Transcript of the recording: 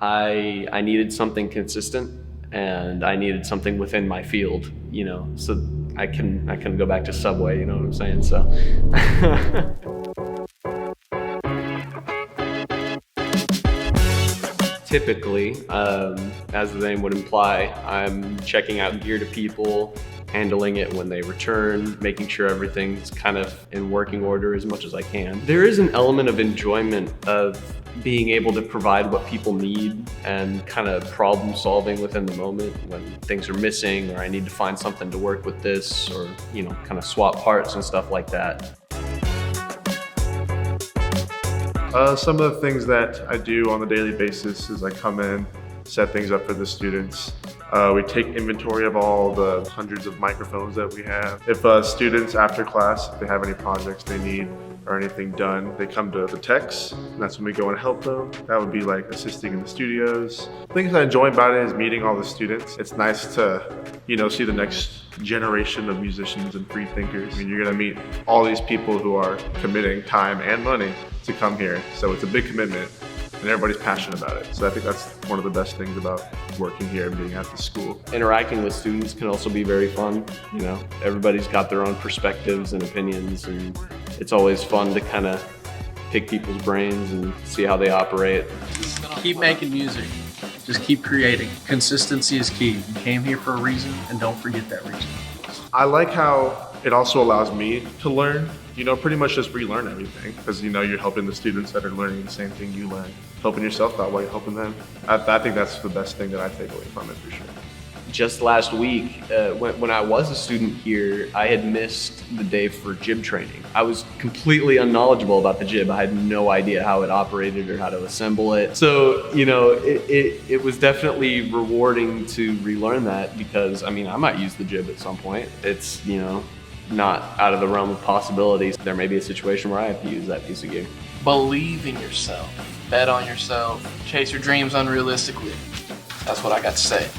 I needed something consistent, and I needed something within my field, so I can go back to Subway, you know what I'm saying? So typically, as the name would imply, I'm checking out gear to people, handling it when they return, making sure everything's kind of in working order as much as I can. There is an element of enjoyment of being able to provide what people need and kind of problem solving within the moment when things are missing, or I need to find something to work with this, or kind of swap parts and stuff like that. Some of the things that I do on a daily basis is I come in, set things up for the students. We take inventory of all the hundreds of microphones that we have. If students after class, if they have any projects they need or anything done, they come to the techs, and that's when we go and help them. That would be like assisting in the studios. Things I enjoy about it is meeting all the students. It's nice to, see the next generation of musicians and free thinkers. I mean, you're gonna meet all these people who are committing time and money to come here. So it's a big commitment, and everybody's passionate about it. So I think that's one of the best things about working here and being at the school. Interacting with students can also be very fun. Everybody's got their own perspectives and opinions, and it's always fun to kind of pick people's brains and see how they operate. Keep making music. Just keep creating. Consistency is key. You came here for a reason, and don't forget that reason. I like how it also allows me to learn, pretty much just relearn everything, because you're helping the students that are learning the same thing you learn, helping yourself out while you're helping them. I think that's the best thing that I take away from it for sure. Just last week, when I was a student here, I had missed the day for jib training. I was completely unknowledgeable about the jib. I had no idea how it operated or how to assemble it. So, it was definitely rewarding to relearn that, because, I might use the jib at some point. It's, not out of the realm of possibilities. There may be a situation where I have to use that piece of gear. Believe in yourself. Bet on yourself. Chase your dreams unrealistically. That's what I got to say.